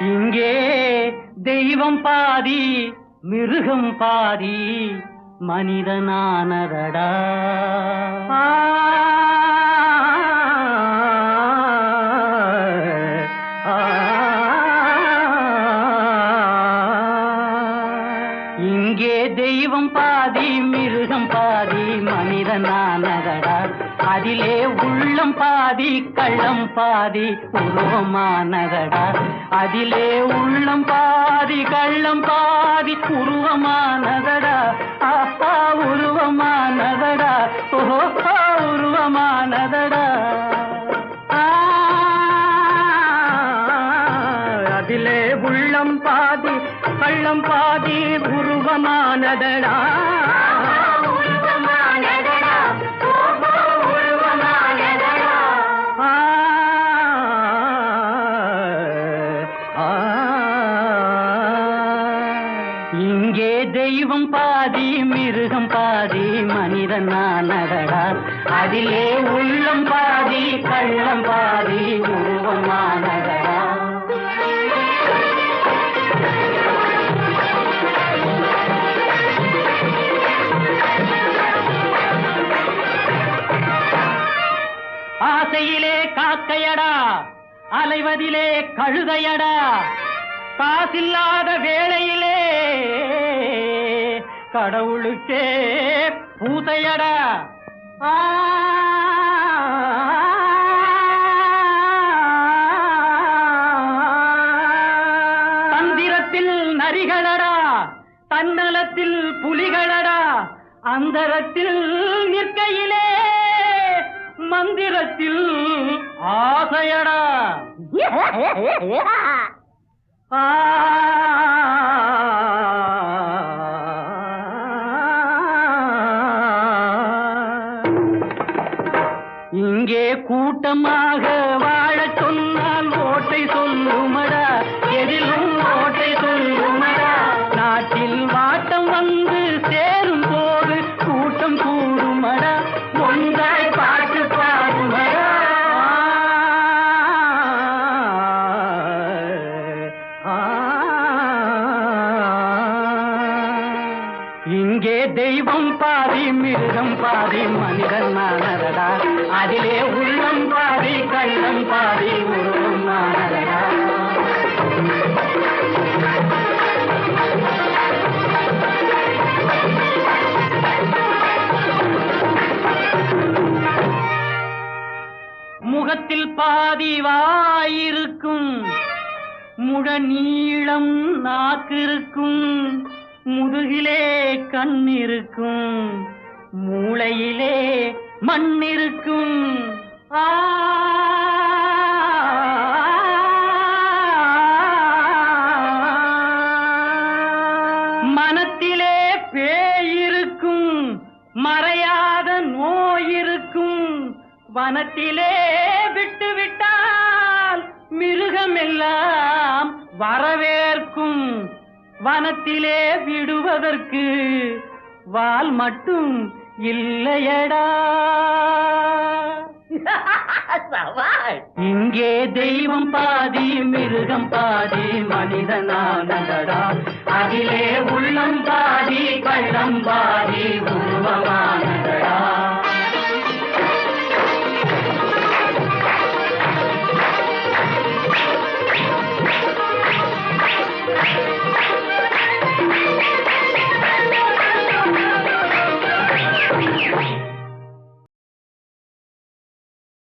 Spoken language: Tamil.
இங்கே தெய்வம் பாதி மிருகம் பாதி மனிதனானதடா. இங்கே தெய்வம் பாதி மிருகம் பாதி மனிதனானதடா. அதிலே உள்ளம் பாதி கள்ளம் பாதி உருவமானதடா. அதிலே உள்ளம் பாதி கள்ளம் பாதி உருவமானதடா. அப்பா உருவமானதடா. ஓஹோ உருவமானதடா. அதிலே உள்ளம் பாதி கள்ளம் பாதி உருவமானதடா. இங்கே தெய்வம் பாதி மிருகம் பாதி மனிதனானதடா. அதிலே உள்ளம் பாதி கள்ளம் பாதி உருவமானதடா. ஆசையிலே காக்கையடா, அலைவதிலே கழுதையடா, காசில்லாத வேளையிலே கடவுளுக்கே பூசையடா. தந்திரத்தில் நரிகளடா, தன்னலத்தில் புலிகளடா, அந்தரத்தில் நிற்கையிலே மந்திரத்தில் ஆசையடா. இங்கே கூட்டமாக வாழச் சொன்னால் ஓட்டை சொல்லுமடா. எதிலும் ஓட்டை சொல்லுமடா. நாட்டில் வாட்டம் வந்து சேரும் போது கூட்டம் கூடுமடா. ஒன்றாய் பாட்டு பாடுமடா. இங்கே தெய்வம் பாதி மிருகம் பாதி மனிதனானதடா. அதிலே உள்ளம் பாதி கள்ளம் பாதி உருவமானதடா. முகத்தில் பாதி வாயிருக்கும், முழ நீளம் நாக்கிருக்கும், முதுகிலே கண் இருக்கும், மூளையிலே மண் இருக்கும். மனத்திலே பேயிருக்கும், மறையாத நோயிருக்கும். வனத்திலே விட்டுவிட்டால் மிருகமெல்லாம் வரவேற்கும். வனத்திலே விடுவதற்கு வால் மட்டும் இல்லையடா. இங்கே தெய்வம் பாதி மிருகம் பாதி மனிதனானதடா. அதிலே உள்ளம் பாதி கள்ளம் பாதி